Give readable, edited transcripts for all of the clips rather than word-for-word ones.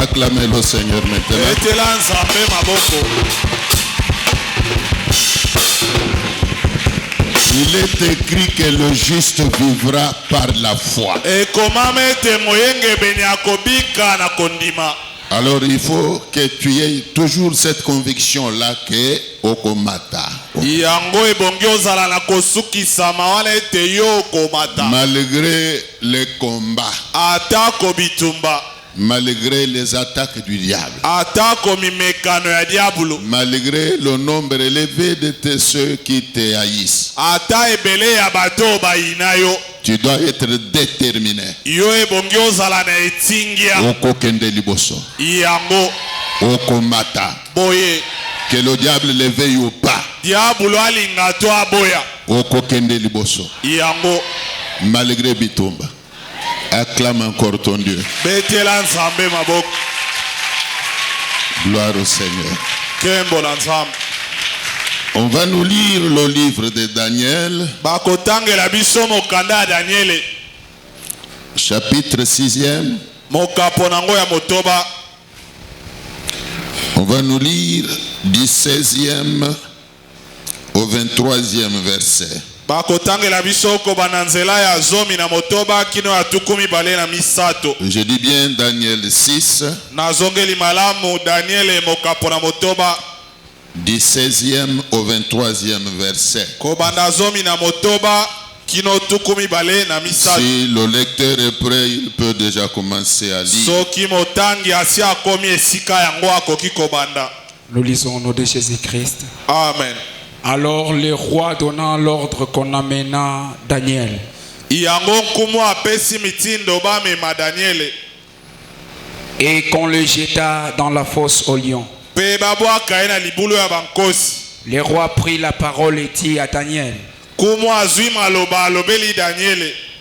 Acclamez le Seigneur maintenant. Il est écrit que le juste vivra par la foi. Alors il faut que tu aies toujours cette conviction-là que Okomata. Malgré les combats, malgré les attaques du diable, malgré le nombre élevé de ceux qui te haïssent, tu dois être déterminé. Okokende liboso. Okomata. Que le diable le veuille ou pas. Okokende liboso. Malgré Bitumba. Acclame encore ton Dieu. Gloire au Seigneur. On va nous lire le livre de Daniel. Chapitre 6e. On va nous lire du 16e au 23e verset. Je dis bien Daniel 6. Du 16e au 23e verset. Si le lecteur est prêt, il peut déjà commencer à lire. Nous lisons au nom de Jésus-Christ. Amen. Alors le roi donna l'ordre qu'on amena Daniel. Et qu'on le jeta dans la fosse aux lions. Le roi prit la parole et dit à Daniel: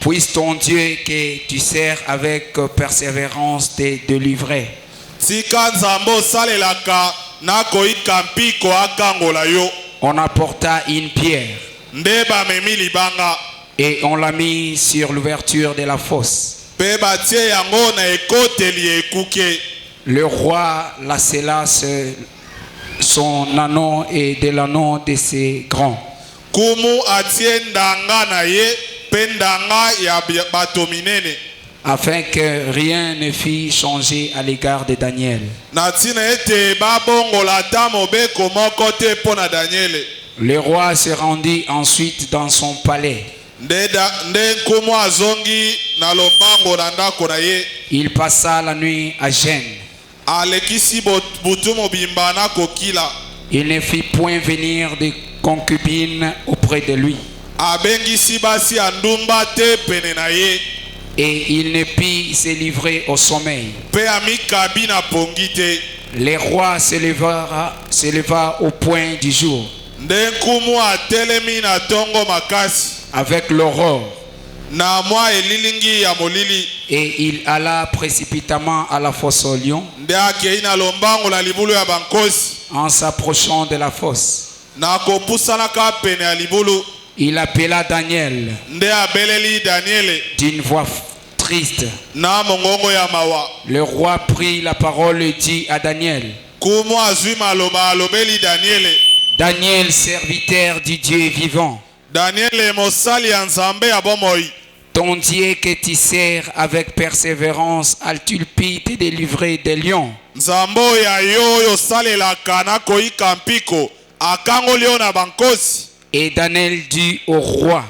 puisse ton Dieu que tu sers avec persévérance te délivrer. On apporta une pierre et on l'a mis sur l'ouverture de la fosse. Le roi la scella son anneau et de l'anneau de ses grands. Afin que rien ne fût changé à l'égard de Daniel. Le roi se rendit ensuite dans son palais. Il passa la nuit à Gênes. Il ne fit point venir de concubine auprès de lui. Et il ne put se livrer au sommeil. Le roi se leva au point du jour. Avec l'aurore. Et il alla précipitamment à la fosse aux lions. En s'approchant de la fosse, il appela Daniel d'une voix triste. Le roi prit la parole et dit à Daniel: Daniel, serviteur du Dieu vivant, ton Dieu que tu sers avec persévérance, a-t-il pu te délivrer des lions? Et Daniel dit au roi: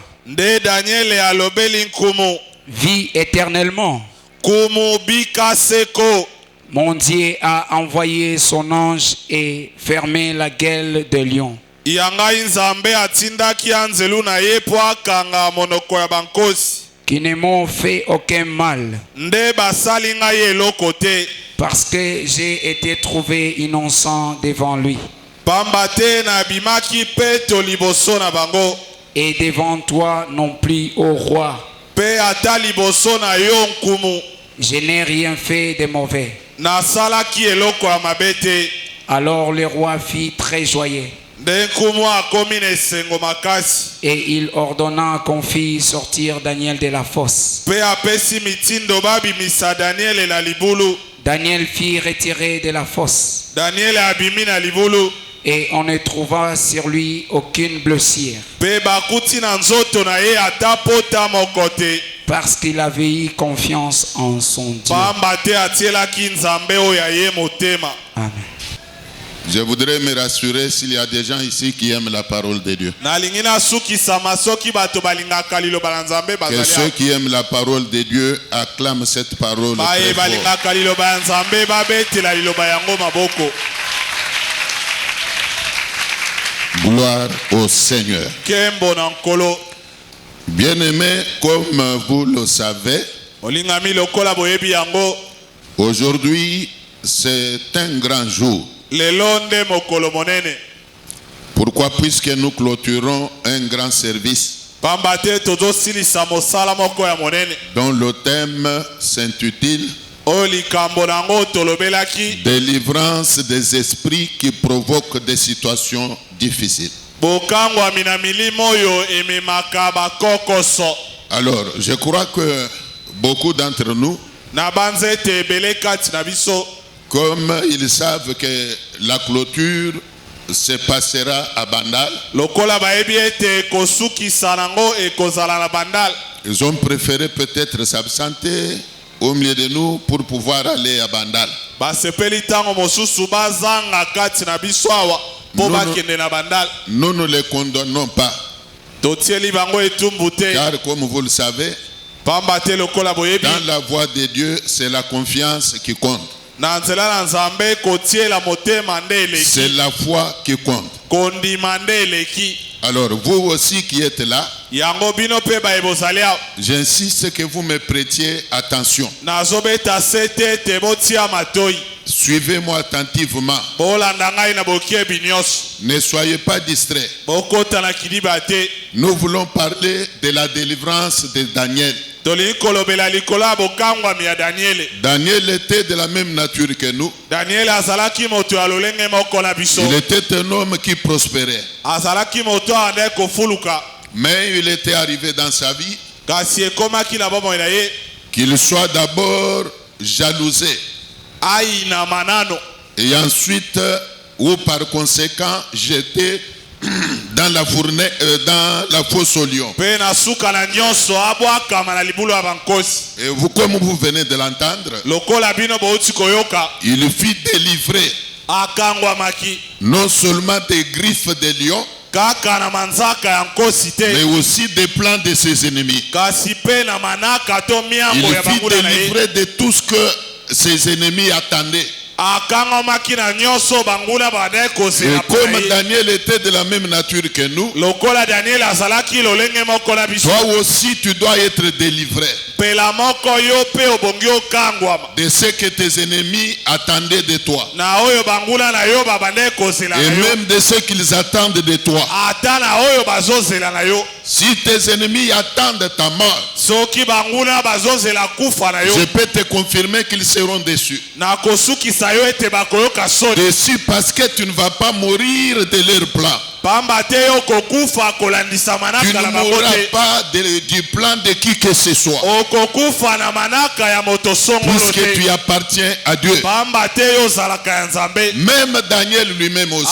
vis éternellement. Mon Dieu a envoyé son ange et fermé la gueule des lions. Qui ne m'ont fait aucun mal. Parce que j'ai été trouvé innocent devant lui. Et devant toi non plus, ô roi. Je n'ai rien fait de mauvais. Alors le roi fit très joyeux. Et il ordonna qu'on fît sortir Daniel de la fosse. Daniel fit retirer de la fosse. Et on ne trouva sur lui aucune blessure. Parce qu'il avait eu confiance en son Dieu. Amen. Je voudrais me rassurer s'il y a des gens ici qui aiment la parole de Dieu. Que ceux qui aiment la parole de Dieu acclament cette parole très fort. Gloire au Seigneur. Bien-aimés, comme vous le savez, aujourd'hui c'est un grand jour. Pourquoi? Puisque nous clôturons un grand service dont le thème s'intitule Délivrance des esprits qui provoquent des situations difficiles. Alors, je crois que beaucoup d'entre nous, comme ils savent que la clôture se passera à Bandal, ils ont préféré peut-être s'absenter au milieu de nous pour pouvoir aller à Bandal. Nous ne les condamnons pas. Car comme vous le savez, dans la voie de Dieu, c'est la confiance qui compte. C'est la foi qui compte. Alors vous aussi qui êtes là, j'insiste que vous me prêtiez attention. Suivez-moi attentivement. Ne soyez pas distraits. Nous voulons parler de la délivrance de Daniel. Daniel était de la même nature que nous. Il était un homme qui prospérait. Mais il était arrivé dans sa vie qu'il soit d'abord jalousé. Et ensuite, ou par conséquent, jeté dans la fosse au lion. Et vous, comme vous venez de l'entendre, il fut délivré non seulement des griffes des lions, mais aussi des plans de ses ennemis. Il fut délivré de tout ce que ses ennemis attendaient. Et comme Daniel était de la même nature que nous, toi aussi tu dois être délivré de ce que tes ennemis attendaient de toi, et même de ce qu'ils attendent de toi. Si tes ennemis attendent ta mort, je peux te confirmer qu'ils seront déçus. Déçus parce que tu ne vas pas mourir de leur plan. Tu ne mourras pas du plan de qui que ce soit, puisque tu appartiens à Dieu. Même Daniel lui-même aussi,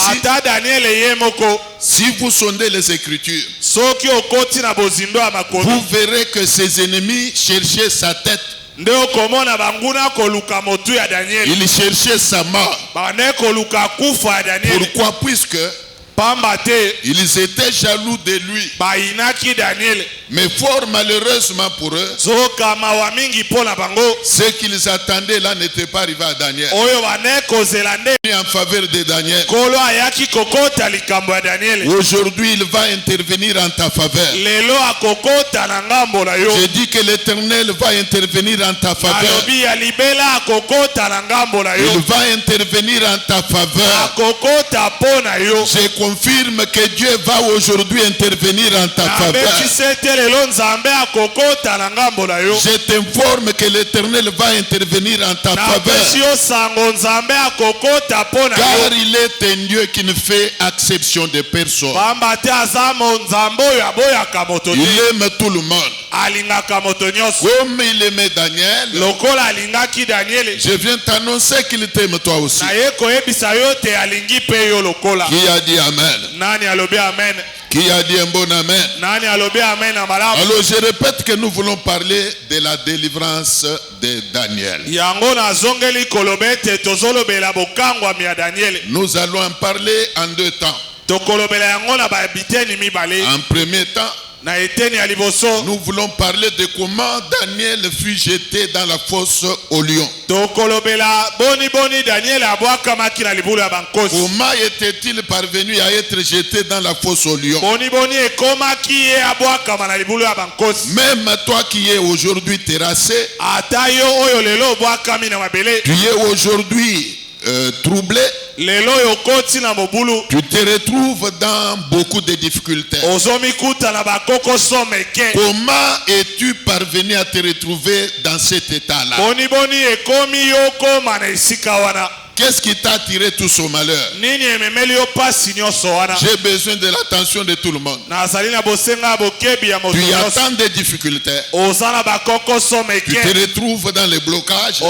si vous sondez les Écritures, vous verrez que ses ennemis cherchaient sa tête. Il cherchait sa mort. Pourquoi? Puisque ils étaient jaloux de lui. Mais fort malheureusement pour eux, ce qu'ils attendaient là n'était pas arrivé à Daniel. En faveur de Daniel. Aujourd'hui, il va intervenir en ta faveur. Je dis que l'Éternel va intervenir en ta faveur. Il va intervenir en ta faveur. Je confirme que Dieu va aujourd'hui intervenir en ta faveur. Je t'informe que l'Éternel va intervenir en ta faveur. Car il est un Dieu qui ne fait exception de personne. Il aime tout le monde. Comme il aimait Daniel, je viens t'annoncer qu'il t'aime toi aussi. Qui a dit Amen? Qui a dit un bon Amen? Alors je répète que nous voulons parler de la délivrance de Daniel. Nous allons en parler en deux temps. En premier temps, nous voulons parler de comment Daniel fut jeté dans la fosse au lion. Comment était-il parvenu à être jeté dans la fosse au lion? Même toi qui es aujourd'hui terrassé, tu es aujourd'hui troublé, tu te retrouves dans beaucoup de difficultés. Comment es-tu parvenu à te retrouver dans cet état-là? Qu'est-ce qui t'a attiré tout ce malheur? J'ai besoin de l'attention de tout le monde. Tu y as tant de difficultés. Tu te retrouves dans les blocages. Tu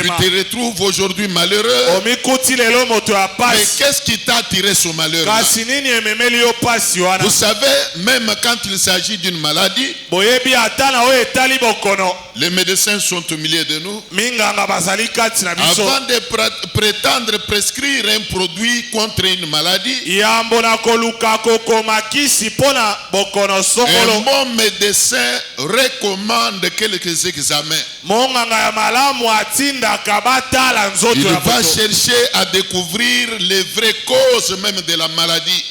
te retrouves aujourd'hui malheureux. Mais qu'est-ce qui t'a attiré ce malheur? Vous savez, même quand il s'agit d'une maladie, les médecins sont au milieu de nous. Avant de prétendre prescrire un produit contre une maladie, un bon médecin recommande quelques examens. Il va chercher à découvrir les vraies causes même de la maladie.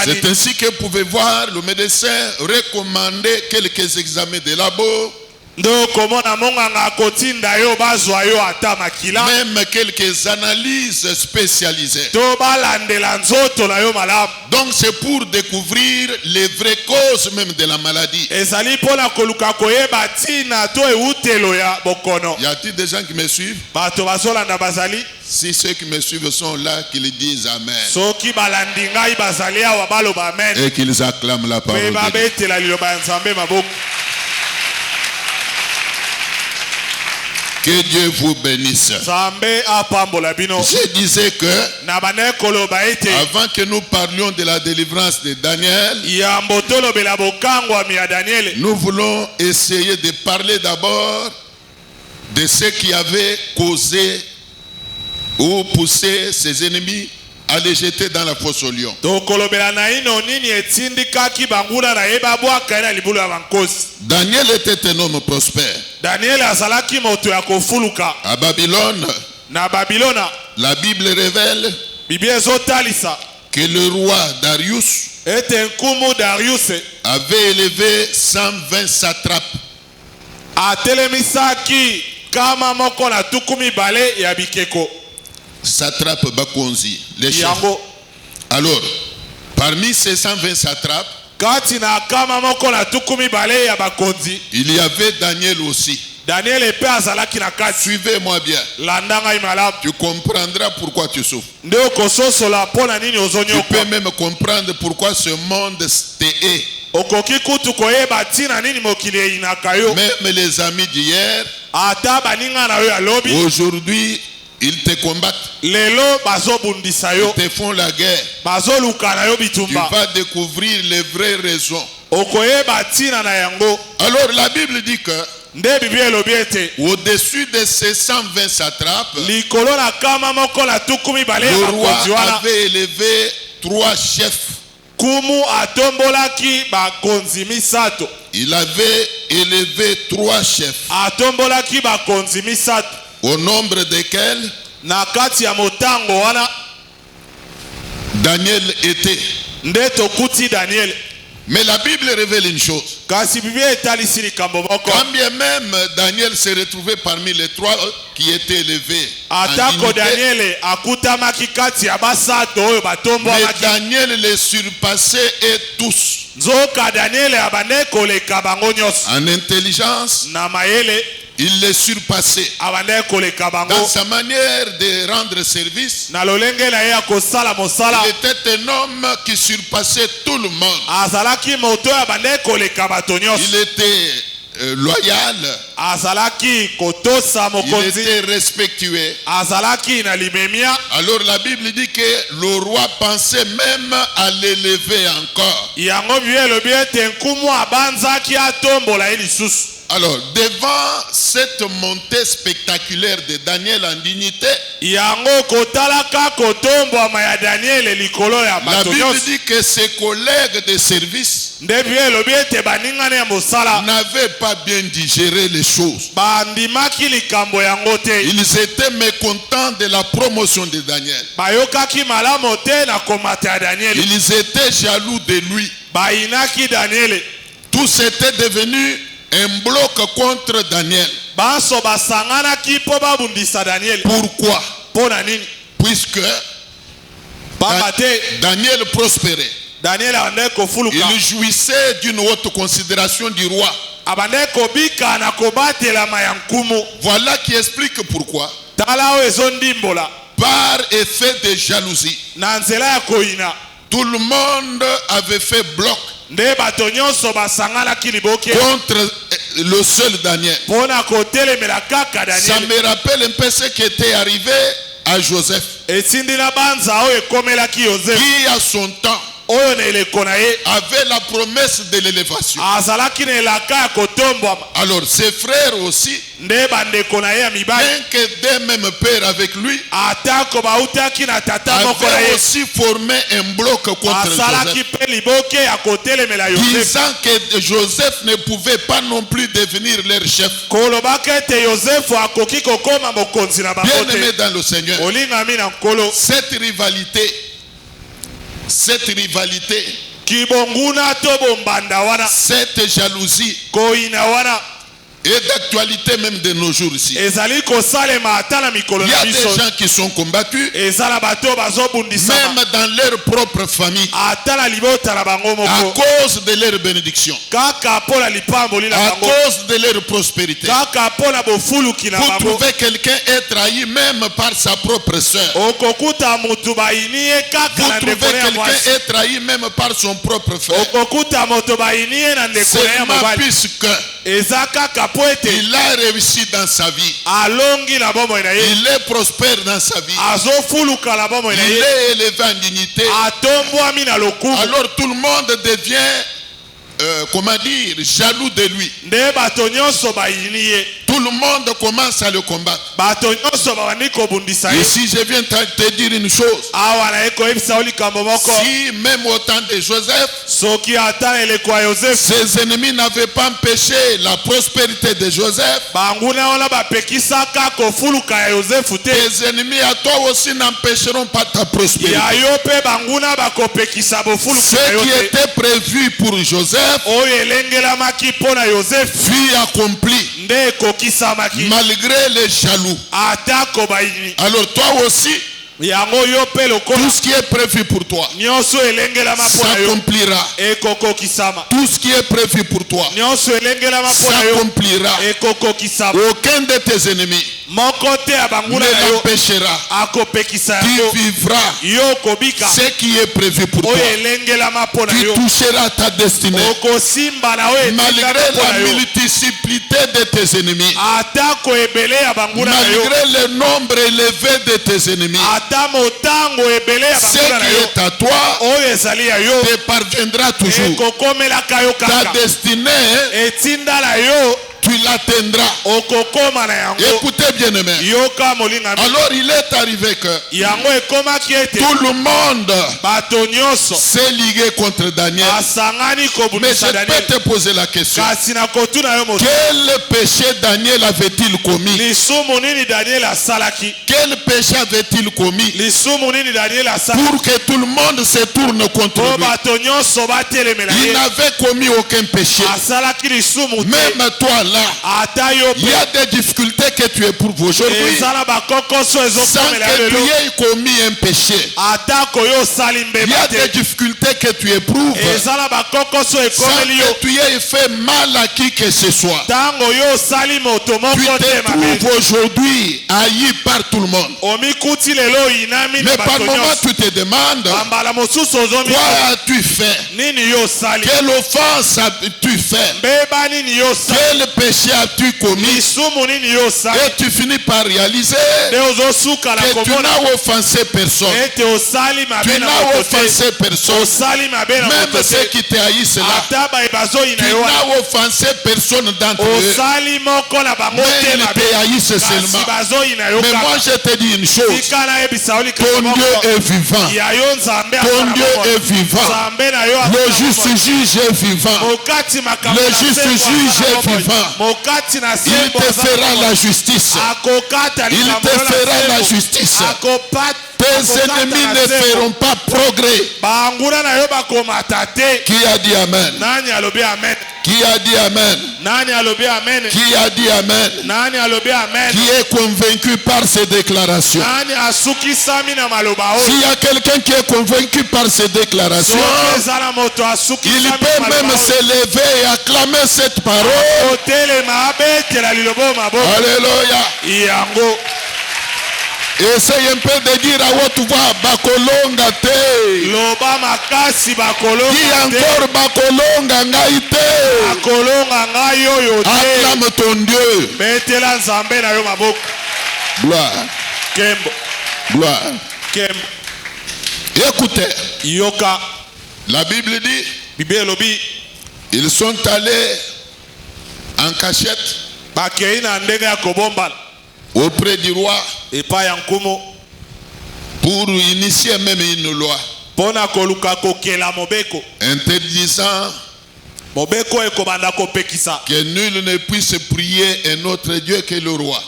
C'est ainsi que vous pouvez voir le médecin recommander quelques examens de labo, même quelques analyses spécialisées. Donc c'est pour découvrir les vraies causes même de la maladie. Y a-t-il des gens qui me suivent? Si ceux qui me suivent sont là, qu'ils disent Amen. Et qu'ils acclament la parole de Dieu. Que Dieu vous bénisse. Je disais que avant que nous parlions de la délivrance de Daniel, nous voulons essayer de parler d'abord de ce qui avait causé ou poussé ses ennemis à les jeter dans la fosse au lion. Daniel était un homme prospère. À Babylone, la Bible révèle que le roi Darius avait élevé 120 satrapes. Satrape Bakonzi, les chefs. Alors, parmi ces 120 satrapes, il y avait Daniel aussi. Suivez-moi bien. Tu comprendras pourquoi tu souffres. Tu peux même comprendre pourquoi ce monde te hait. Même les amis d'hier, aujourd'hui, ils te combattent. Ils te font la guerre. Tu vas découvrir les vraies raisons. Alors la Bible dit que au-dessus de ces 120 satrapes, le roi avait élevé 3 chefs. Il avait élevé 3 chefs. Au nombre desquels Daniel était. Mais la Bible révèle une chose. Quand bien même Daniel s'est retrouvé parmi les 3 qui étaient élevés en dignité, mais Daniel les surpassait et tous. En intelligence, il les surpassait. Dans sa manière de rendre service, il était un homme qui surpassait tout le monde. Il était loyal. Il était respectué. Alors la Bible dit que le roi pensait même à l'élever encore. Alors, devant cette montée spectaculaire de Daniel en dignité, la Bible dit que ses collègues de service n'avaient pas bien digéré les choses. Ils étaient mécontents de la promotion de Daniel. Ils étaient jaloux de lui. Tous étaient devenus un bloc contre Daniel. Pourquoi? Puisque Daniel prospérait. Il jouissait d'une haute considération du roi. Voilà qui explique pourquoi. Par effet de jalousie, tout le monde avait fait bloc contre le seul Daniel. Ça me rappelle un peu ce qui était arrivé à Joseph, qui à son temps avait la promesse de l'élévation. Alors ses frères aussi, bien que des mêmes pères avec lui, avaient aussi formé un bloc contre Joseph, disant que Joseph ne pouvait pas non plus devenir leur chef. Bien aimé dans le Seigneur, cette rivalité, cette jalousie et d'actualité même de nos jours ici. Il y a des gens qui sont combattus même dans leur propre famille à cause de leur bénédiction, à cause de leur prospérité. Vous trouvez quelqu'un est trahi même par sa propre soeur. Vous trouvez quelqu'un est trahi même par son propre frère. Seulement puisque il a réussi dans sa vie, il est prospère dans sa vie, il est élevé en dignité, alors tout le monde devient jaloux de lui. Tout le monde commence à le combattre. Ici, je viens te dire une chose. Si même au temps de Joseph, ses ennemis n'avaient pas empêché la prospérité de Joseph, tes ennemis à toi aussi n'empêcheront pas ta prospérité. Ce qui était prévu pour Joseph fut accompli malgré les jaloux. Alors toi aussi, tout ce qui est prévu pour toi s'accomplira. Tout ce qui est prévu pour toi s'accomplira. Aucun de tes ennemis ne l'empêchera. Tu vivras ce qui est prévu pour toi. Tu toucheras ta destinée malgré la multiplicité de tes ennemis, malgré le nombre élevé de tes ennemis. Ce qui est à toi te parviendra toujours. Ta destinée, tu il l'atteindra. Écoutez bien aimé. Alors il est arrivé que tout le monde s'est ligué contre Daniel. Mais je peux te poser la question. Quel péché Daniel avait-il commis? Quel péché avait-il commis pour que tout le monde se tourne contre lui? Il n'avait commis aucun péché. Même toi là, il y a des difficultés que tu éprouves aujourd'hui sans que tu aies commis un péché. Il y a des difficultés que tu éprouves sans que tu aies fait mal à qui que ce soit. Tu te trouves aujourd'hui haï par tout le monde. Mais par moment tu te demandes, quoi as-tu fait? Quelle offense as-tu fait? Quel péché as-tu commis? Et tu finis par réaliser que tu n'as offensé personne. Tu n'as offensé personne. Même ceux qui te haïssent là, tu n'as offensé personne d'entre eux. Mais ils te haïssent seulement. Mais moi je te dis une chose. Ton Dieu est vivant. Ton Dieu est vivant. Le juste juge est vivant. Le juste juge est vivant. Il te fera la justice. Il te fera la justice. Tes ennemis ne feront pas progrès. Qui a dit amen? Qui a dit amen? Qui a dit amen? Qui est convaincu par ces déclarations? S'il y a quelqu'un qui est convaincu par ces déclarations, il peut même se lever et acclamer cette parole. Alléluia. Essaye un peu de dire à haute voix, bakolonga te. Dis encore bakolonga ngai te. Acclame ton Dieu. Gloire. Gloire. Écoutez. La Bible dit, ils sont allés en cachette auprès du roi pour initier même une loi interdisant que nul ne puisse prier un autre Dieu que le roi.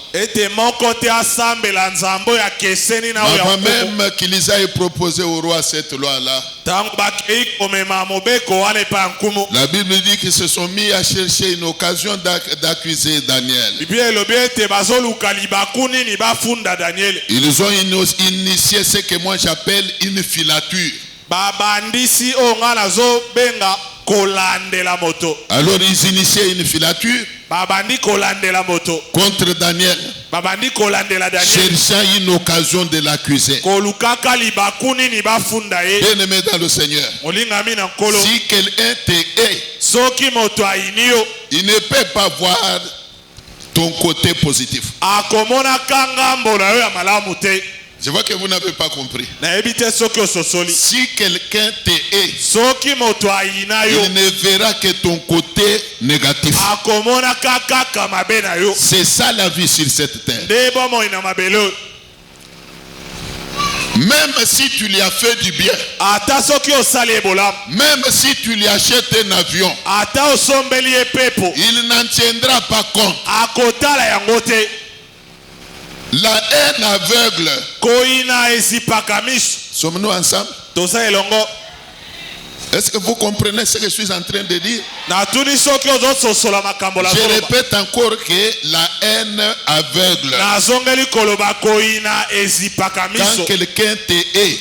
Avant même qu'ils aient proposé au roi cette loi-là, la Bible dit qu'ils se sont mis à chercher une occasion d'accuser Daniel. Ils ont initié ce que moi j'appelle une filature. Alors ils initiaient une filature contre Daniel, cherchant une occasion de l'accuser. Bien-aimé dans le Seigneur, si quelqu'un te hait, il ne peut pas voir ton côté positif. Je vois que vous n'avez pas compris. Si quelqu'un te hait, il ne verra que ton côté négatif. C'est ça la vie sur cette terre. Même si tu lui as fait du bien, même si tu lui achètes un avion, il n'en tiendra pas compte. La haine aveugle. Sommes-nous ensemble? Est-ce que vous comprenez ce que je suis en train de dire? Je répète encore que la haine aveugle. Quand quelqu'un te hait,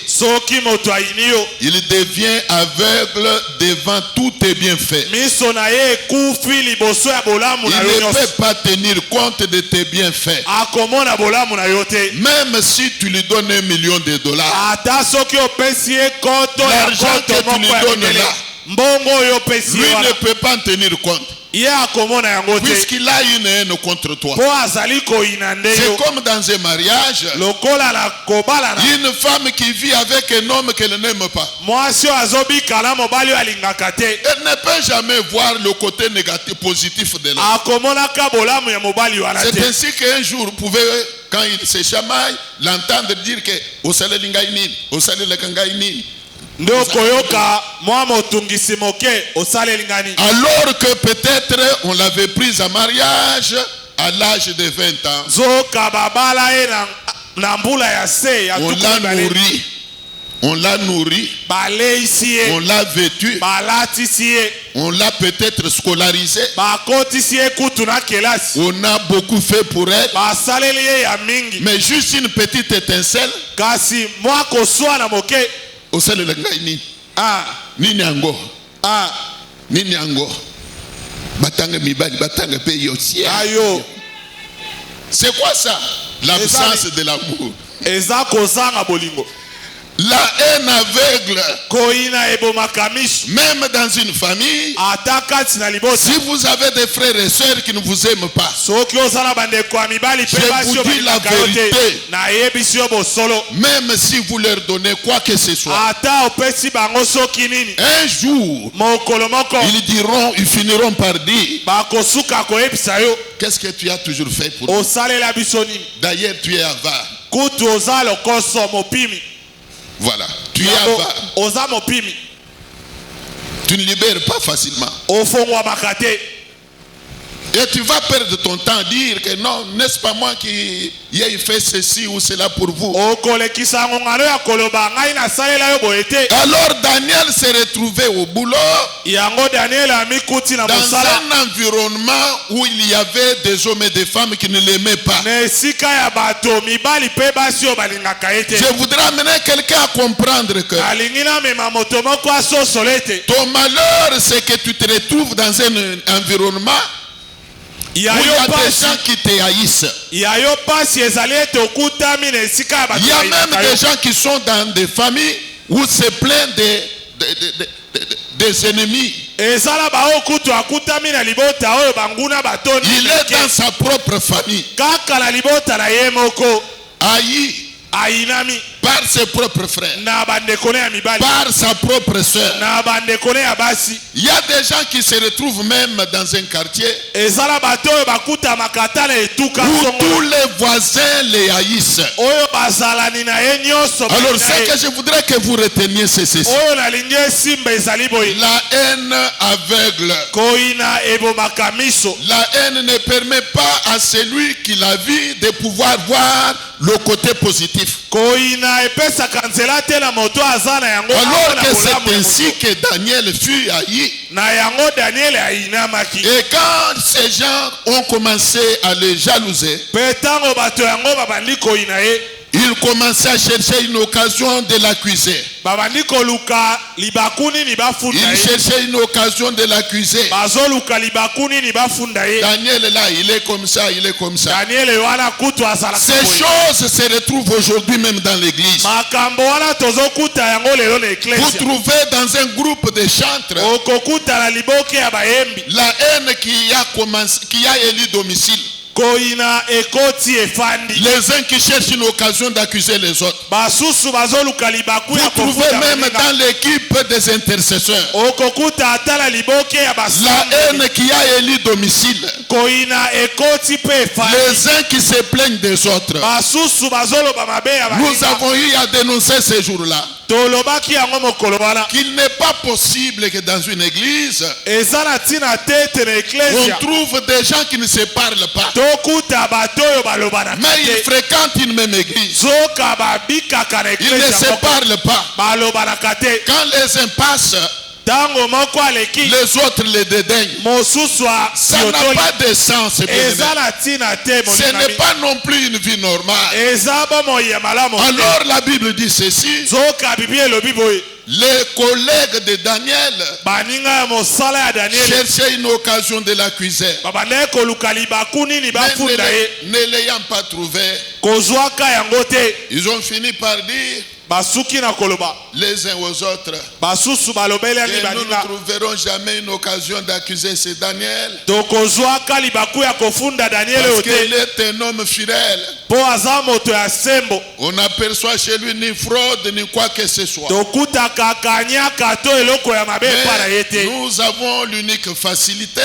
il devient aveugle devant tous tes bienfaits. Il ne peut pas tenir compte de tes bienfaits. Même si tu lui donnes $1 million, l'argent que tu lui donnes là, lui ne peut pas en tenir compte. puisqu'il a une haine contre toi. C'est comme dans un mariage, une femme qui vit avec un homme qu'elle n'aime pas. Elle ne peut jamais voir le côté négatif, positif de l'homme. C'est ainsi qu'un jour, vous pouvez, quand il se chamaille, l'entendre dire que alors que peut-être on l'avait prise en mariage à l'âge de 20 ans. On l'a nourri, on l'a vêtu, on l'a peut-être scolarisé, on a beaucoup fait pour elle, mais juste une petite étincelle. C'est quoi ça? L'absence de l'amour. La haine aveugle, même dans une famille, si vous avez des frères et sœurs qui ne vous aiment pas, je vous dis la vérité, même si vous leur donnez quoi que ce soit, un jour, ils finiront par dire, qu'est-ce que tu as toujours fait pour nous? D'ailleurs, tu es avare. Voilà, tu es avare. Tu ne libères pas facilement. Et tu vas perdre ton temps à dire que non, n'est-ce pas moi qui ai fait ceci ou cela pour vous. Alors Daniel s'est retrouvé au boulot dans un environnement où il y avait des hommes et des femmes qui ne l'aimaient pas. Je voudrais amener quelqu'un à comprendre que ton malheur, c'est que tu te retrouves dans un environnement où il y a des gens qui te haïssent. Il y a même des gens qui sont dans des familles où c'est plein des ennemis. Il est dans sa propre famille, haï par ses propres frères, par sa propre soeur. Il y a des gens qui se retrouvent même dans un quartier où tous les voisins les haïssent. Alors ce que je voudrais que vous reteniez, c'est ceci: la haine aveugle. La haine ne permet pas à celui qui la vit de pouvoir voir le côté positif. Alors que c'est ainsi que Daniel fut haï. Et quand ces gens ont commencé à le jalouser, il commençait à chercher une occasion de l'accuser. Il cherchait une occasion de l'accuser. Daniel est là, il est comme ça, il est comme ça. Ces choses se retrouvent aujourd'hui même dans l'église. Vous trouvez dans un groupe de chantres la haine qui a élu domicile. Les uns qui cherchent une occasion d'accuser les autres. Vous trouvez même dans l'équipe des intercesseurs la haine qui a élu domicile. Les uns qui se plaignent des autres. Nous avons eu à dénoncer ces jours-là qu'il n'est pas possible que dans une église on trouve des gens qui ne se parlent pas, mais ils fréquentent une même église. Ils ne se parlent pas. Quand les uns passent, les autres les dédaignent. Ça n'a pas de sens. Ce n'est pas non plus une vie normale. Alors la Bible dit ceci: les collègues de Daniel cherchaient une occasion de l'accuser. Ne l'ayant pas trouvé, ils ont fini par dire: les uns aux autres. Et nous ne trouverons jamais une occasion d'accuser ce Daniel. Parce qu'il est un homme fidèle. On n'aperçoit chez lui ni fraude ni quoi que ce soit. Mais nous avons l'unique facilité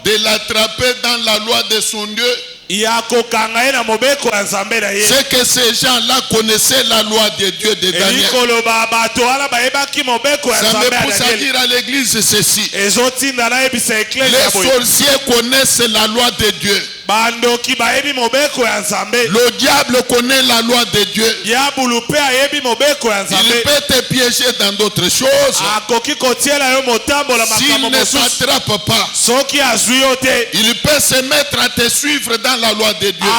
de l'attraper dans la loi de son Dieu. C'est que ces gens-là connaissaient la loi de Dieu de Daniel. Ça me pousse à dire à l'église ceci. Les sorciers connaissent la loi de Dieu. Le diable connaît la loi de Dieu. Il peut te piéger dans d'autres choses. S'il ne t'attrape pas, il peut se mettre à te suivre dans la loi de Dieu.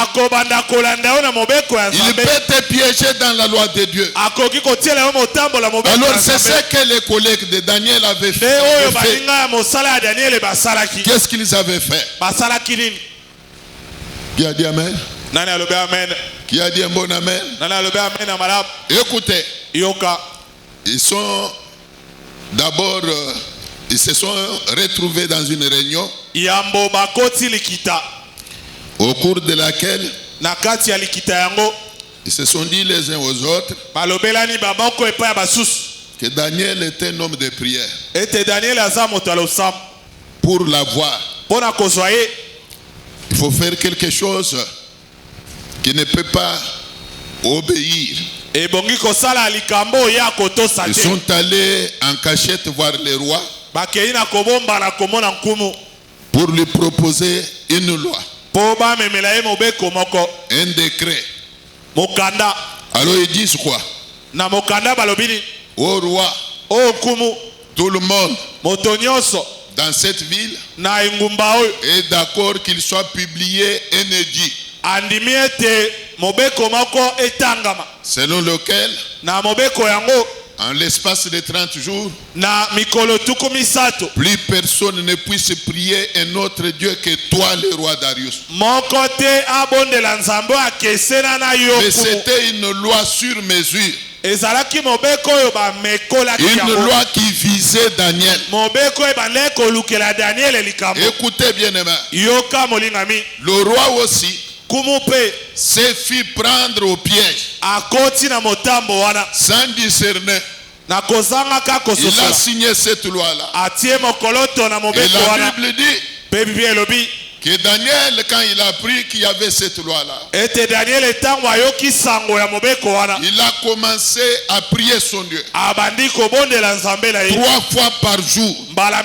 Il peut te piéger dans la loi de Dieu. Alors c'est ce que les collègues de Daniel avaient fait. Qu'est-ce qu'ils avaient fait? Qui a dit amen? Qui a dit un bon amen? Écoutez, ils sont d'abord, ils se sont retrouvés dans une réunion au cours de laquelle ils se sont dit les uns aux autres que Daniel était un homme de prière. Pour l'avoir, il faut faire quelque chose qui ne peut pas obéir. Ils sont allés en cachette voir le roi pour lui proposer une loi, un décret. Alors ils disent quoi? Au roi, tout le monde dans cette ville est d'accord qu'il soit publié un édit selon lequel en l'espace de 30 jours plus personne ne puisse prier un autre Dieu que toi, le roi Darius. Mais c'était une loi sur mesure. Une loi qui visait Daniel. Écoutez bien aimé. Le roi aussi se fit prendre au piège sans discerner. Il a signé cette loi-là. Et la Bible dit que Daniel, quand il a appris qu'il y avait cette loi-là, il a commencé à prier son Dieu 3 fois par jour. 3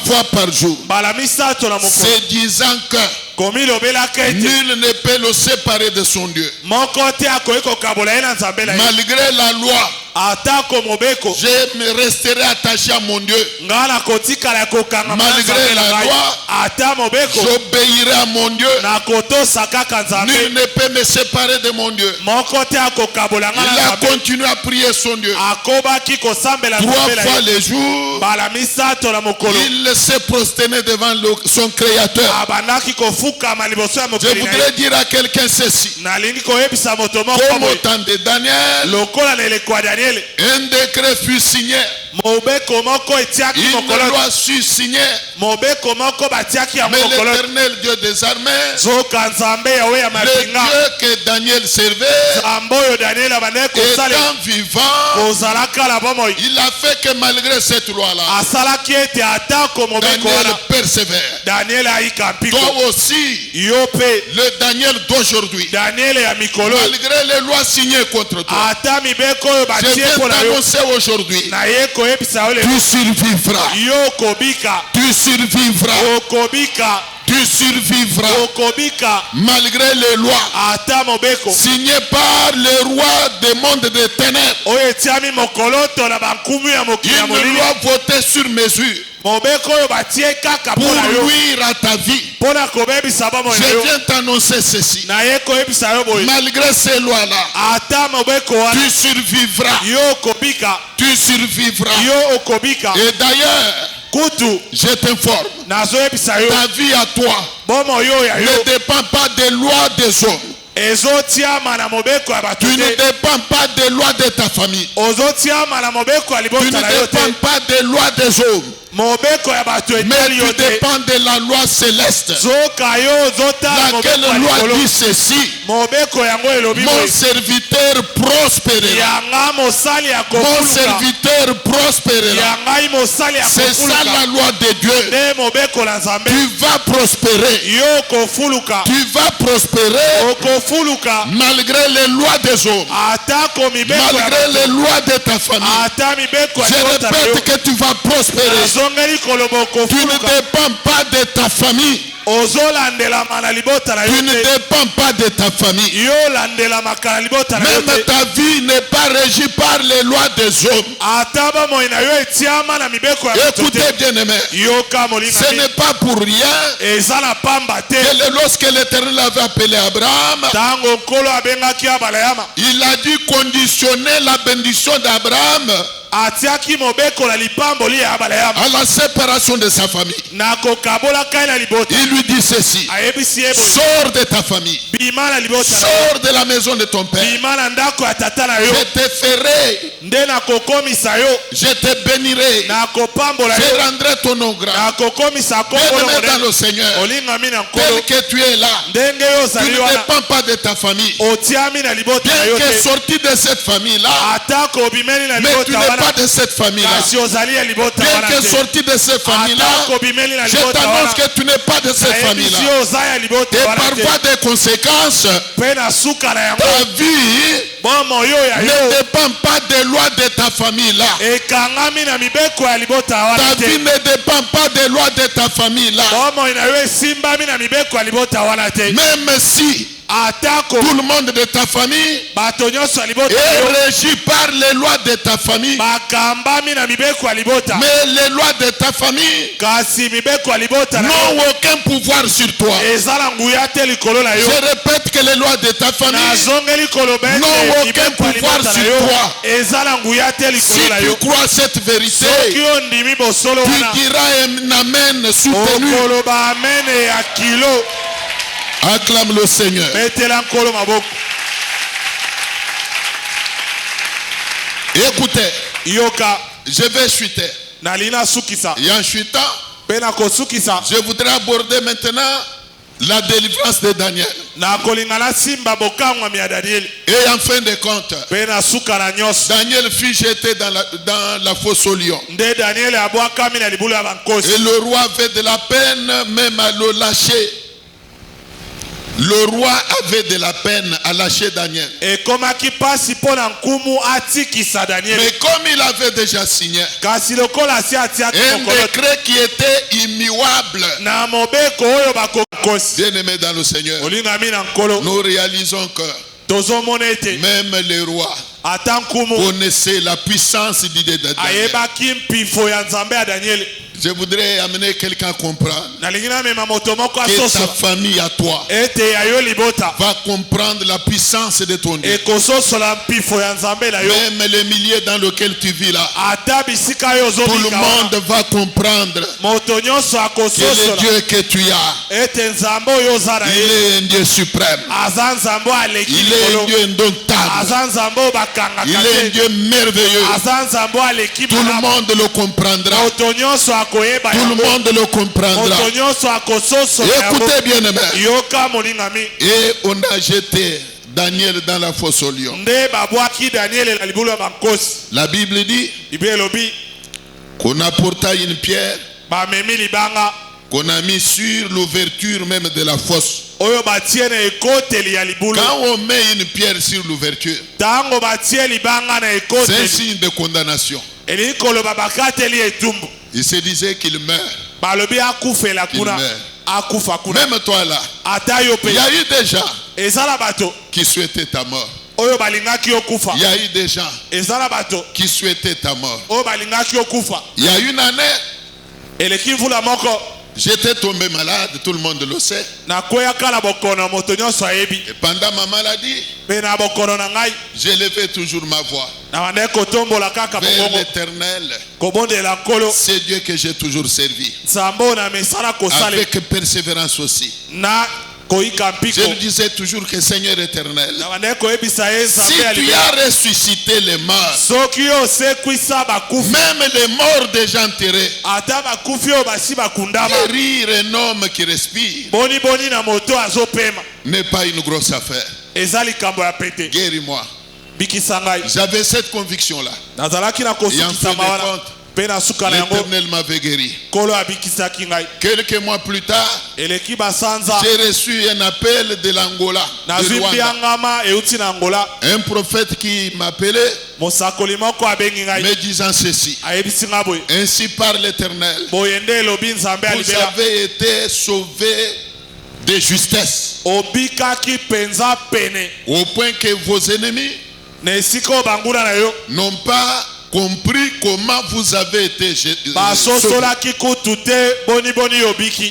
fois par jour. Se disant que nul ne peut le séparer de son Dieu. Malgré la loi, je me resterai attaché à mon Dieu. Malgré la loi, j'obéirai à mon Dieu. Nul ne peut me séparer de mon Dieu. Il a continué à prier son Dieu 3 fois les jours. Il s'est prosterné devant son Créateur. Je voudrais dire à quelqu'un ceci. Comme au temps de Daniel, un décret fut signé. Une loi fut signée. Mais l'Éternel Dieu des armées, le Dieu que Daniel servait, étant vivant, il a fait que malgré cette loi-là, Daniel persévère. Toi aussi, le Daniel d'aujourd'hui, malgré les lois signées contre toi, je viens t'annoncer aujourd'hui, tu survivras. Tu survivras. Tu survivras malgré les lois signées par le roi des mondes des ténèbres. Une loi votée sur mesure pour nuire à ta vie. Je viens t'annoncer ceci. Malgré ces lois-là, tu survivras. Tu survivras. Et d'ailleurs, je t'informe, ta vie à toi ne dépend pas des lois des hommes. Tu ne dépends pas des lois de ta famille. Tu ne dépends pas des lois des hommes. Mais tu dépends de la loi céleste. Laquelle loi dit ceci: mon serviteur prospérera. Mon serviteur prospérera. C'est ça la loi de Dieu. Tu vas prospérer. Tu vas prospérer malgré les lois des hommes, malgré les lois de ta famille. Je répète que tu vas prospérer. Tu ne dépends pas de ta famille. Tu ne dépends pas de ta famille. Même ta vie n'est pas régie par les lois des hommes. Écoutez bien aimé, ce n'est pas pour rien que lorsque l'Éternel avait appelé Abraham, il a dû conditionner la bénédiction d'Abraham à la séparation de sa famille. Il lui dit ceci: sors de ta famille, sors de la maison de ton père, je te ferai, je te bénirai, je rendrai ton nom grand. Bien-aimé dans le Seigneur, tel que tu es là, tu ne dépends pas de ta famille. Bien que sorti de cette famille-là, mais tu n'es pas de cette famille-là. Bien que sorti de cette famille-là, je t'annonce que tu n'es pas de cette famille-là. Et par voie de conséquences, ta vie ne dépend pas des lois de ta famille-là. Ta vie ne dépend pas des lois de ta famille-là. Même si tout le monde de ta famille est régi par les lois de ta famille, mais les lois de ta famille n'ont aucun pouvoir sur toi. Je répète que les lois de ta famille n'ont aucun pouvoir sur toi. Si tu crois cette vérité, tu diras un amen soutenu. Acclame le Seigneur. Écoutez, je vais chuter. Et en chutant, je voudrais aborder maintenant la délivrance de Daniel. Et en fin de compte, Daniel fut jeté dans la fosse au lion. Et le roi avait de la peine même à le lâcher. Le roi avait de la peine à lâcher Daniel. Mais comme il avait déjà signé un décret qui était immuable, bien aimé dans le Seigneur, nous réalisons que même les rois connaissaient la puissance d'idée de Daniel. Je voudrais amener quelqu'un à comprendre que ta famille à toi va comprendre la puissance de ton Dieu. Même les milieux dans lesquels tu vis là, tout le monde va comprendre que le Dieu que tu as, il est un Dieu suprême. Il est un Dieu indomptable. Il est un Dieu merveilleux. Tout le monde le comprendra. Tout le monde le comprendra. Écoutez bien aimé. Et on a jeté Daniel dans la fosse au lion. La Bible dit qu'on apporta une pierre qu'on a mis sur l'ouverture même de la fosse. Quand on met une pierre sur l'ouverture, c'est un signe de condamnation. Il se disait qu'il meurt. Qu'il meurt. Même toi là, il y a eu des gens qui souhaitaient ta mort. Il y a eu des gens qui souhaitaient ta mort. Il y a une année, j'étais tombé malade, tout le monde le sait. Et pendant ma maladie, j'ai levé toujours ma voix vers l'Éternel. C'est Dieu que j'ai toujours servi, avec persévérance aussi. Je lui disais toujours que Seigneur éternel, si tu as ressuscité les morts, même les morts déjà enterrés, guérir un homme qui respire n'est pas une grosse affaire. Guéris-moi. J'avais cette conviction-là. Et en fin de compte, l'Éternel m'avait guéri. Quelques mois plus tard, j'ai reçu un appel de l'Angola, de Rwanda. Un prophète qui m'appelait, me disant ceci: ainsi parle l'Éternel, vous avez été sauvés de justesse, au point que vos ennemis n'ont pas compris comment vous avez été sauvés.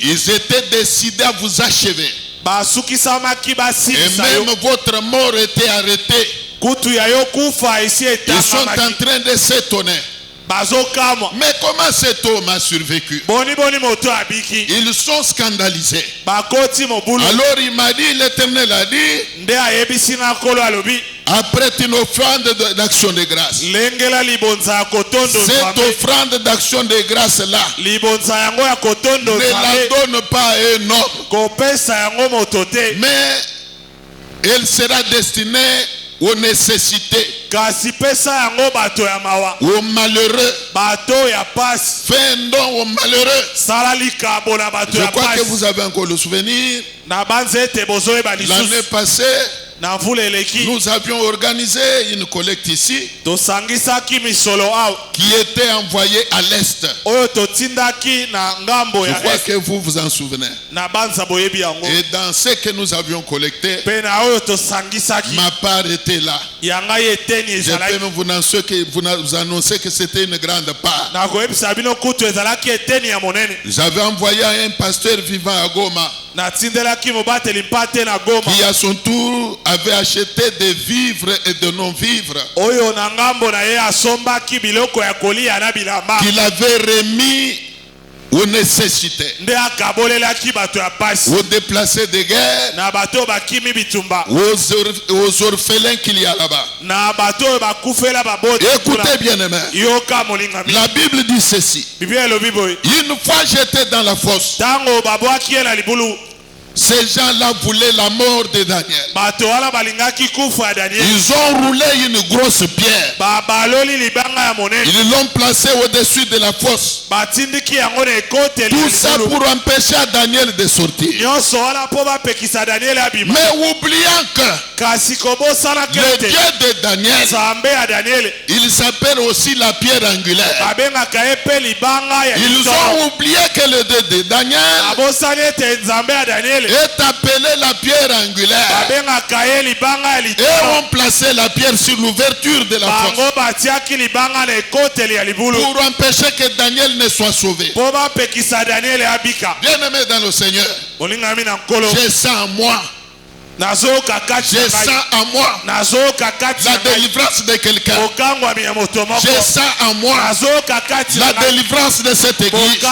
Ils étaient décidés à vous achever. Et même votre mort était arrêtée. Ils sont en train de s'étonner. Mais comment cet homme a survécu? Ils sont scandalisés. Alors il m'a dit, l'Éternel a dit, après une offrande d'action de grâce, cette offrande d'action de grâce là, ne la donne pas à un homme, mais elle sera destinée aux nécessités, aux malheureux. Fais un don aux malheureux. Je crois que vous avez encore le souvenir. L'année passée, nous avions organisé une collecte ici qui était envoyée à l'Est. Je crois que vous vous en souvenez. Et dans ce que nous avions collecté, ma part était là. Je peux même vous annoncer que c'était une grande part. J'avais envoyé un pasteur vivant à Goma, qui à son tour avait acheté des vivres et de non-vivres, qu'il avait remis aux nécessités, aux déplacés de guerre, aux orphelins qu'il y a là-bas. Écoutez bien aimé, la Bible dit ceci: une fois j'étais dans la fosse, ces gens-là voulaient la mort de Daniel. Ils ont roulé une grosse pierre. Ils l'ont placée au-dessus de la fosse. Tout ça pour empêcher Daniel de sortir. Mais oubliant que le Dieu de Daniel, il s'appelle aussi la pierre angulaire. Ils ont oublié que le Dieu de Daniel est appelé la pierre angulaire, et ont placé la pierre sur l'ouverture de la fosse pour empêcher que Daniel ne soit sauvé. Bien aimé dans le Seigneur, j'ai ça en moi. J'ai ça en moi, la délivrance de quelqu'un. J'ai ça en moi, la délivrance de cette église. Peu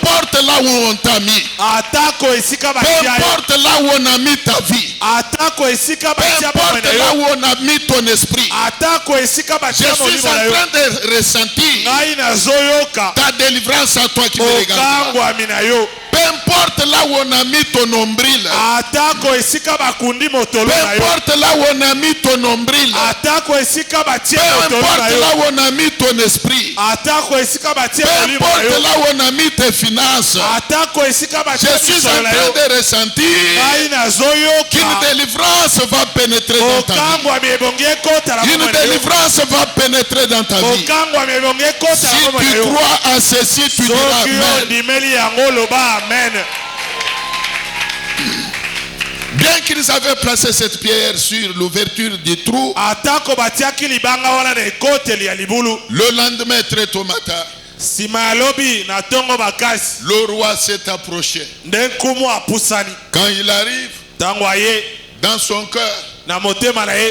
importe là où on t'a mis, peu importe là où on a mis ta vie, peu importe là où on a mis ton esprit, je suis en train de ressentir ta délivrance à toi qui me regarde. Peu importe là où on a mis ton nombril, peu importe là où on a mis ton nombril, peu importe là où on a mis ton esprit, peu importe là où on a mis tes finances, je suis en train de ressentir qu'une délivrance va pénétrer dans ta vie. Une délivrance va pénétrer dans ta vie. Si tu crois à ceci, tu diras Amen. Bien qu'ils avaient placé cette pierre sur l'ouverture du trou, le lendemain très tôt matin, le roi s'est approché. Quand il arrive, dans son cœur,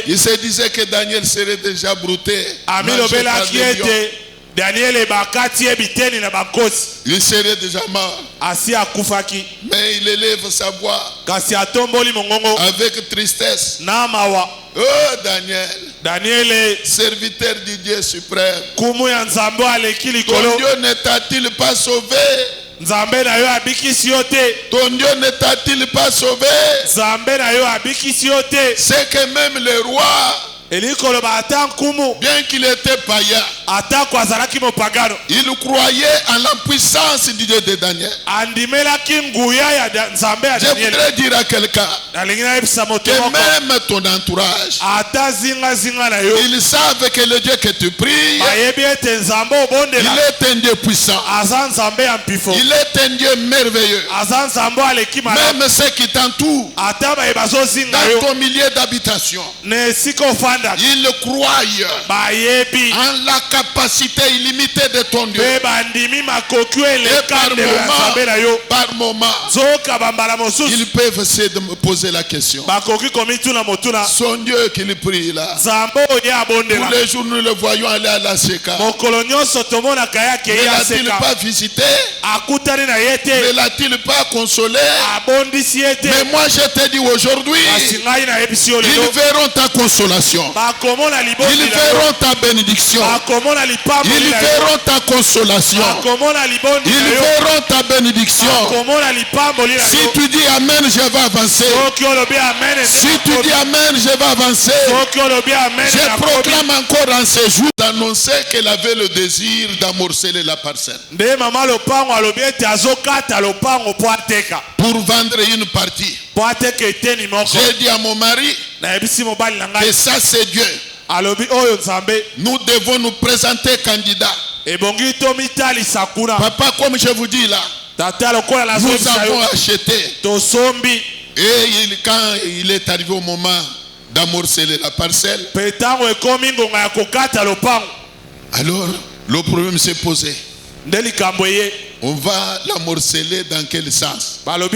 il se disait que Daniel serait déjà brouté, mangé par les lions. Il serait déjà mort. Mais il élève sa voix avec tristesse. Oh Daniel, serviteur du Dieu suprême, ton Dieu ne t'a-t-il pas sauvé? Ton Dieu ne t'a-t-il pas sauvé? C'est que même le roi, bien qu'il était païen, il croyait en la puissance du Dieu de Daniel. Je voudrais dire à quelqu'un que même ton entourage, ils savent que le Dieu que tu pries, il est un Dieu puissant, il est un Dieu merveilleux. Même ceux qui t'entourent dans ton milieu d'habitation, ils croient en la capacité illimitée de ton Dieu. Et par moment, ils peuvent se poser la question. Son Dieu qu'il prie là, tous les jours nous le voyons aller à la Seka. Ne l'a-t-il pas visité? Ne l'a-t-il pas consolé? Mais moi je te dis aujourd'hui, ils verront ta consolation. Ils verront ta bénédiction. Ils verront ta consolation. Ils verront ta bénédiction. Si tu dis Amen, je vais avancer. Si tu dis Amen, je vais avancer. Je proclame encore en ce jour d'annoncer qu'elle avait le désir d'amorceler la parcelle. Pour vendre une partie. J'ai dit à mon mari que ça c'est Dieu. Nous devons nous présenter candidat. Papa, comme je vous dis là, nous avons acheté. Et quand il est arrivé au moment d'amorceler la parcelle, alors le problème s'est posé. On va l'amorceler dans quel sens? Alors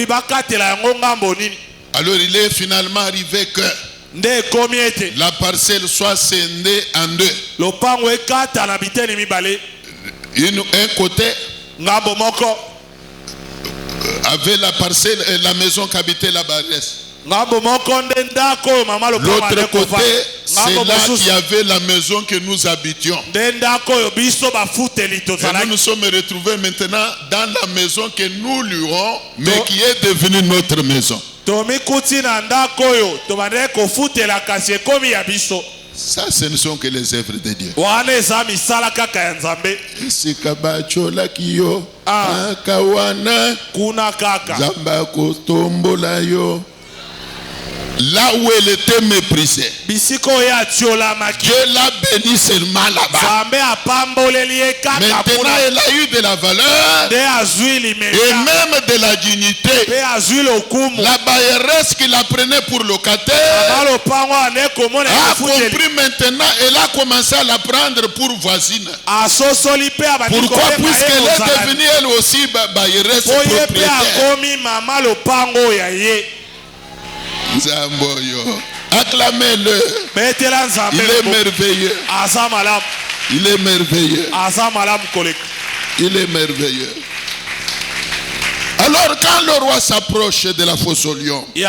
il est finalement arrivé que la parcelle soit scindée en deux. Un côté avait la parcelle et la maison qu'habitait la barresse. L'autre côté, c'est là qu'il y avait la maison que nous habitions. Et nous nous sommes retrouvés maintenant dans la maison que nous louons, mais qui est devenue notre maison. Ça, ce ne sont que les œuvres de Dieu. Là où elle était méprisée, Dieu l'a bénie seulement là-bas. Maintenant, elle a eu de la valeur et même de la dignité. La bailleresse qui la prenait pour locataire a compris maintenant, elle a commencé à la prendre pour voisine. Pourquoi? Puisqu'elle est devenue elle aussi bailleresse propriétaire. Zamboyo, acclamez-le. Il est merveilleux. Il est merveilleux. Il est merveilleux. Alors quand le roi s'approche de la fosse au lion, il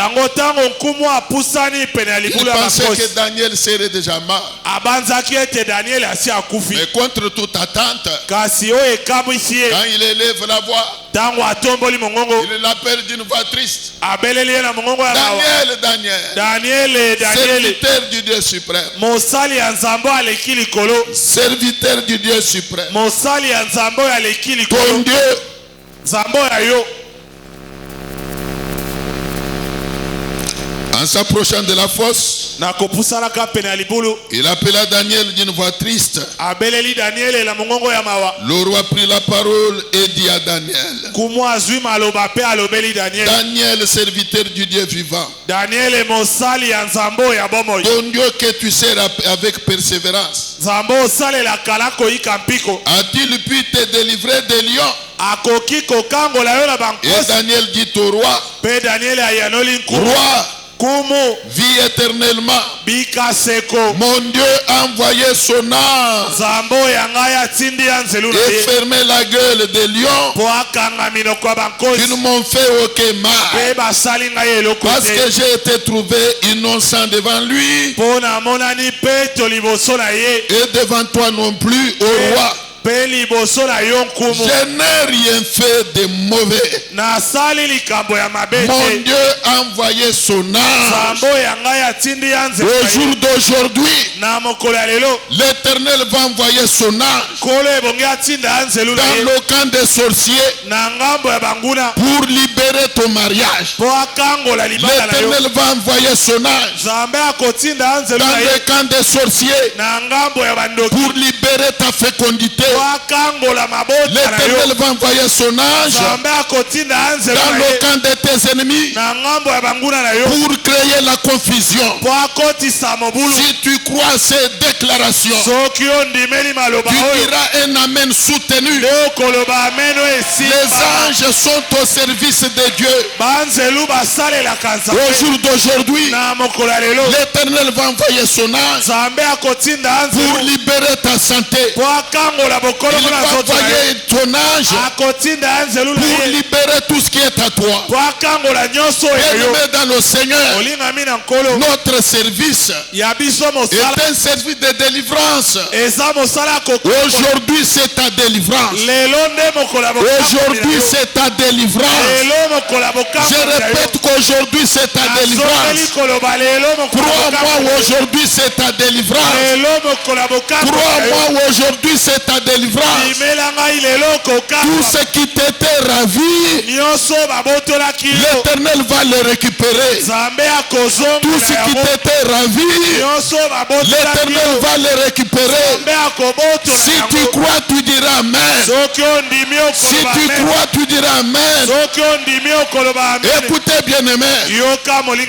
pensait que Daniel serait déjà mort. Mais contre toute attente, quand il élève la voix, il l'appelle d'une voix triste. Daniel, serviteur du Dieu suprême. Serviteur du Dieu suprême. Ton Dieu. En s'approchant de la fosse, il appela Daniel d'une voix triste. Le roi prit la parole et dit à Daniel, Daniel, serviteur du Dieu vivant, ton Dieu que tu sers avec persévérance, a-t-il pu te délivrer des lions? Et Daniel dit au roi, roi, Vis éternellement. Mon Dieu a envoyé son ange et fermé la gueule des lions qui ne m'ont fait aucun mal. Parce que j'ai été trouvé innocent devant lui et devant toi non plus, ô roi. Je n'ai rien fait de mauvais. Mon Dieu a envoyé son ange. Au jour d'aujourd'hui, l'Éternel va envoyer son ange dans le camp des sorciers pour libérer ton mariage. L'Éternel va envoyer son ange dans le camp des sorciers pour libérer ta fécondité. L'Éternel va envoyer son ange dans le camp de tes ennemis pour créer la confusion. Si tu crois à ces déclarations, tu diras un amen soutenu. Les anges sont au service de Dieu. Au jour d'aujourd'hui, l'Éternel va envoyer son ange pour libérer ta santé. Il va envoyer ton ange pour libérer tout ce qui est à toi. Bien-aimé dans le Seigneur, notre service est un service de délivrance. Aujourd'hui, c'est ta délivrance. Aujourd'hui, c'est ta délivrance. Je répète qu'aujourd'hui, c'est ta délivrance. Crois-moi, aujourd'hui, c'est ta délivrance. Crois-moi, aujourd'hui, c'est ta délivrance. Tout ce qui t'était ravi, l'Éternel va le récupérer. Tout ce qui t'était ravi, l'Éternel va le récupérer. Si tu crois, tu diras amen. Si tu crois, tu diras amen. Écoutez, bien-aimé,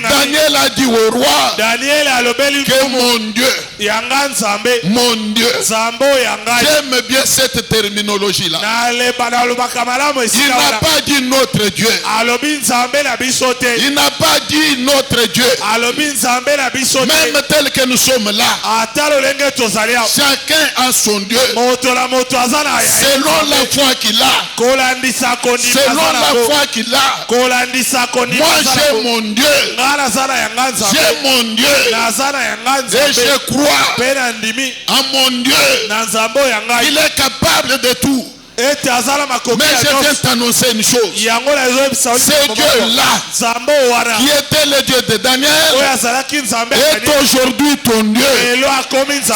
Daniel a dit au roi que mon Dieu, j'aime bien cette terminologie-là. Il n'a pas dit notre Dieu. Il n'a pas dit notre Dieu. Même tel que nous sommes là, chacun a son Dieu selon la foi qu'il a. Selon la foi qu'il a. Moi j'ai mon Dieu. J'ai mon Dieu. Et je crois à mon Dieu. Il est capable de tout. Mais je viens t'annoncer une chose. Ce Dieu-là, qui était le Dieu de Daniel, est aujourd'hui ton Dieu.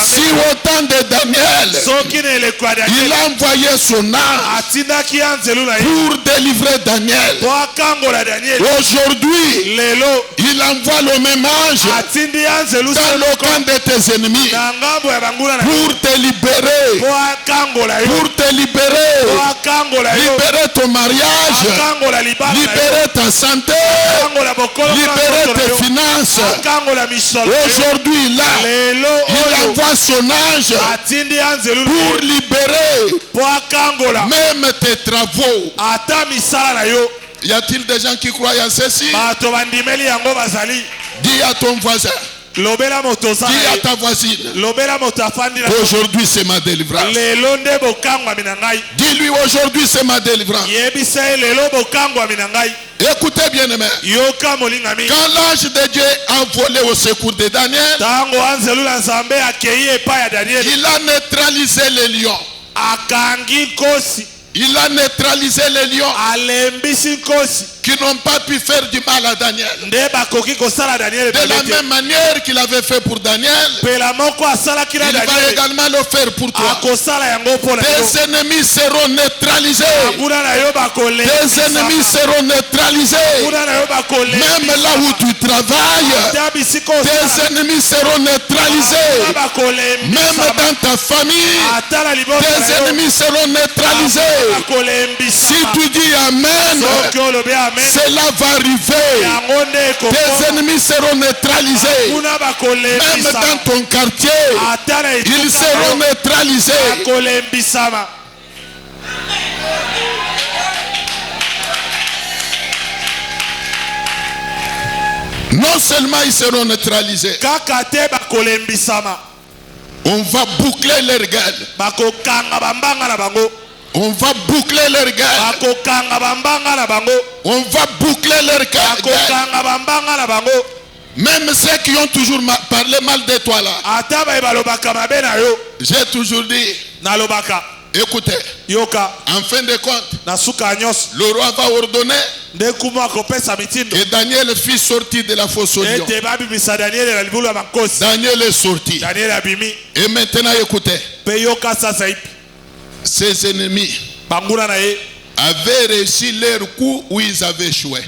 Si au temps de Daniel, il a envoyé son ange pour délivrer Daniel, aujourd'hui, il envoie le même ange dans le camp de tes ennemis pour te libérer. Pour te libérer. Libérer ton mariage, libérer ta santé, libérer tes finances. Aujourd'hui là, il envoie son ange pour libérer même tes travaux. Y a-t-il des gens qui croient à ceci? Dis à ton voisin. Dis à ta voisine. Aujourd'hui c'est ma délivrance. Dis-lui aujourd'hui c'est ma délivrance. Écoutez bien aimé. Quand l'ange de Dieu a volé au secours de Daniel, il a neutralisé les lions. Il a neutralisé les lions qui n'ont pas pu faire du mal à Daniel. De la même manière qu'il avait fait pour Daniel, il va également le faire pour toi. Tes ennemis seront neutralisés. Tes ennemis seront neutralisés. Même là où tu travailles, tes ennemis seront neutralisés. Même dans ta famille, tes ennemis seront neutralisés. Si tu dis Amen, cela va arriver. Tes ennemis seront neutralisés. Même dans ton quartier, ils seront neutralisés. Non seulement ils seront neutralisés, on va boucler leur gueule. On va boucler leur gueule. On va boucler leur gueule. Même ceux qui ont toujours parlé mal de toi là. J'ai toujours dit, écoutez, en fin de compte, le roi va ordonner que Daniel fut sorti de la fosse au lion. Daniel est sorti. Et maintenant, écoutez, ses ennemis avaient réussi leur coup où ils avaient échoué.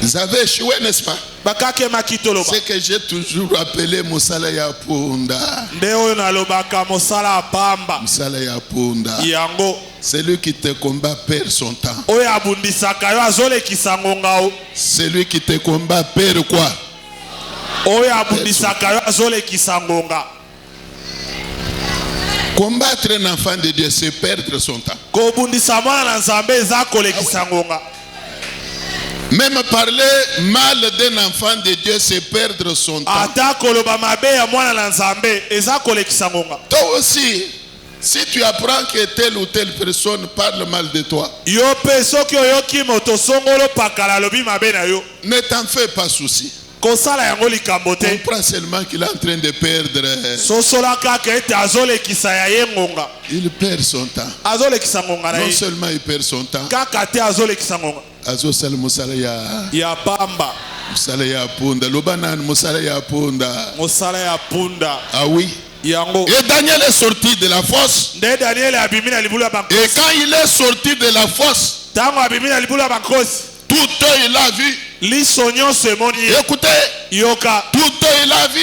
Ils avaient échoué, n'est-ce pas? C'est que j'ai toujours appelé Moussala Yapunda. Moussala Yapunda. Celui qui te combat perd son temps. Celui qui te combat perd quoi? Combattre un enfant de Dieu, c'est perdre son temps. Même parler mal d'un enfant de Dieu, c'est perdre son temps. Toi aussi, si tu apprends que telle ou telle personne parle mal de toi, ne t'en fais pas souci. Comprends seulement qu'il est en train de perdre. Il perd son temps. Non seulement il perd son temps. Azosal musala ya pamba. Musala ya punda. Lobanan musala ya punda. Musala ya punda. Ah oui. Et Daniel est sorti de la fosse. Et quand il est sorti de la fosse, tout œil l'a vu. Écoutez, tout œil l'a vu.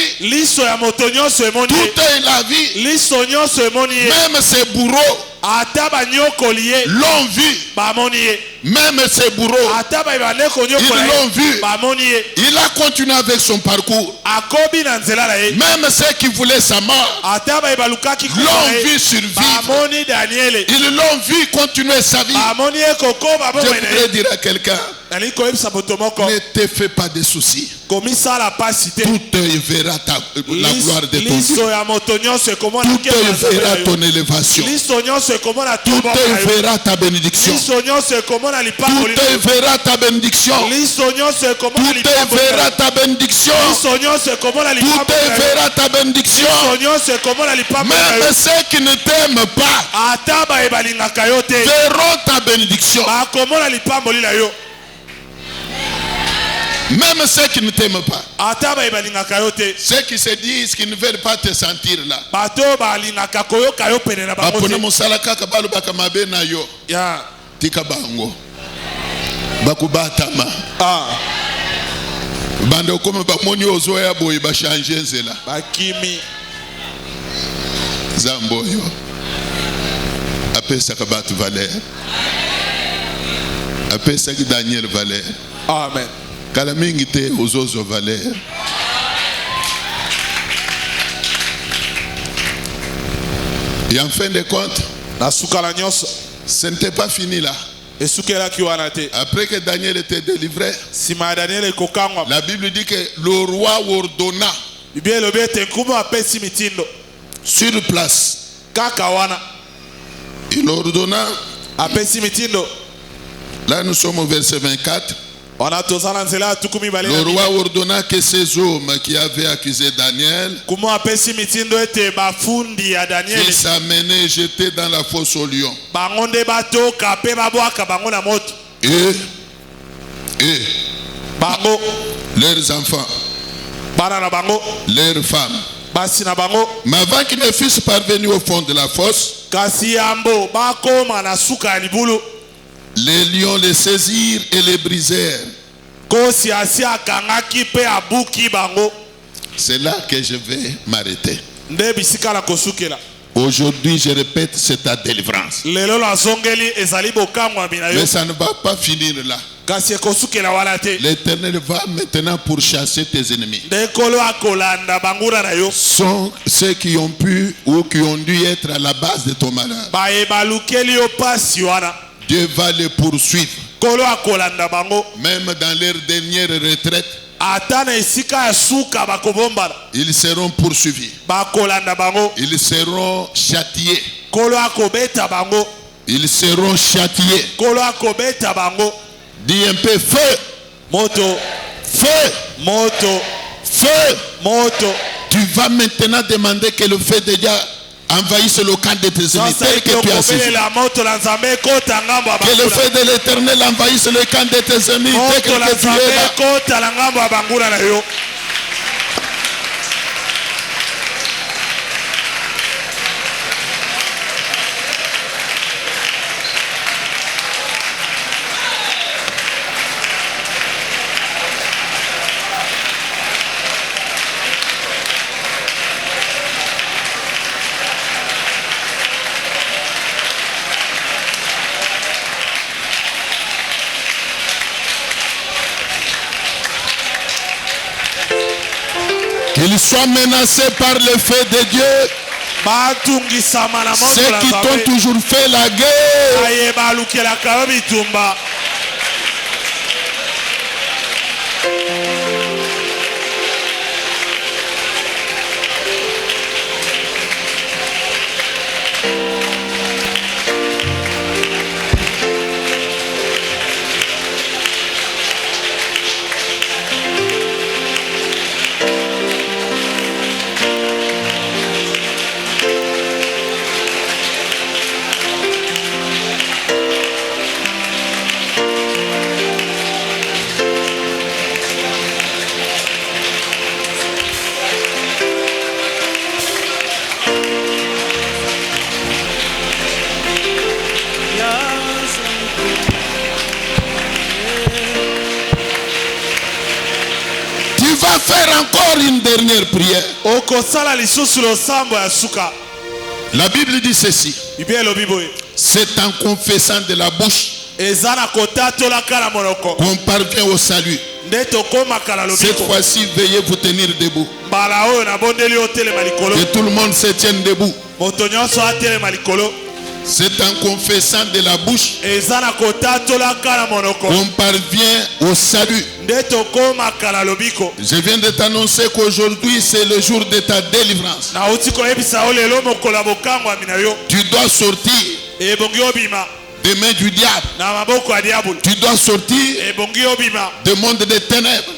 Tout œil l'a vu. Même ses bourreaux l'ont vu. Même ses bourreaux, ils l'ont vu. Il a continué avec son parcours. Même ceux qui voulaient sa mort l'ont vu survivre. Ils l'ont vu continuer sa vie. Je voudrais dire à quelqu'un, ne te fais pas de soucis. Tout œil verra la gloire de ton Dieu. Tout œil verra ton élévation. Tout œil verra ta bénédiction. Tout œil verra ta bénédiction. Tout œil verra ta bénédiction. Tout œil verra ta bénédiction. Même ceux qui ne t'aiment pas verront ta bénédiction. Même ceux qui ne t'aiment pas, ceux qui se disent qu'ils ne veulent pas te sentir là, tika bango bakubatama bando comme bamoni ozoya boy ba changer nzela bakimi zamboyo apesa kabatu valeur apesa ki Daniel valeur. Amen. Kala mingi te ozozo valeur. Et en fin de compte, ce n'était pas fini là. Après que Daniel était délivré, la Bible dit que le roi ordonna sur place. Il ordonna. Là nous sommes au verset 24. Le roi ordonna que ces hommes qui avaient accusé Daniel puissent amener et jeter dans la fosse aux lions. Et leurs enfants, leurs femmes. Mais avant qu'ils ne fussent parvenus au fond de la fosse, les lions les saisirent et les brisèrent. C'est là que je vais m'arrêter. Aujourd'hui, je répète, c'est ta délivrance. Mais ça ne va pas finir là. L'Éternel va maintenant pourchasser tes ennemis. Sont ceux qui ont pu ou qui ont dû être à la base de ton malheur. Dieu va les poursuivre. Même dans leur dernière retraite, ils seront poursuivis. Ils seront châtiés. Ils seront châtiés. Dis un peu feu. Moto. Feu. Moto. Feu. Moto. Tu vas maintenant demander que le feu déjà envahisse le camp de tes ennemis. Tel que tu as saisi. Que le feu de l'Éternel envahisse le camp de tes ennemis. Tel que tu es là. Qu'ils soient menacés par le feu de Dieu. Ceux qui t'ont toujours fait la guerre. Faire encore une dernière prière. La Bible dit ceci. C'est en confessant de la bouche qu'on parvient au salut. Cette fois-ci, veuillez vous tenir debout. Que tout le monde se tienne debout. C'est en confessant de la bouche qu'on parvient au salut. Je viens de t'annoncer qu'aujourd'hui c'est le jour de ta délivrance. Tu dois sortir des mains du diable. Tu dois sortir du monde des ténèbres.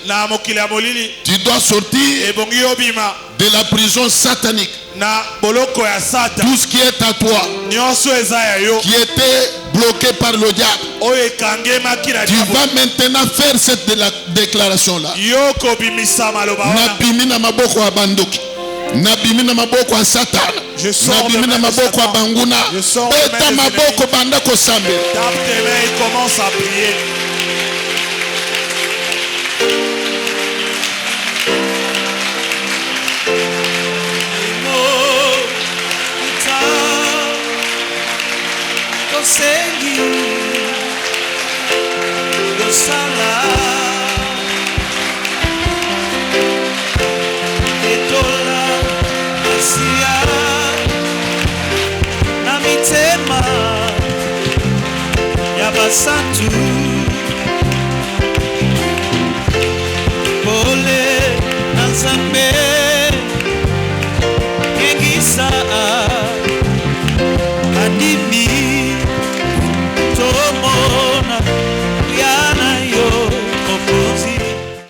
Tu dois sortir de la prison satanique. Tout ce qui est à toi, qui était bloqué par le diable, tu vas maintenant faire cette déclaration-là. Nabimi na maboko wa banduki, nabimi na maboko wa Satan, nabimi na maboko wa banguna, beta maboko banda kosambe. Il commence à prier. Sengi Dosala Etola Asia Namitema Yabasantu Pole Nazambe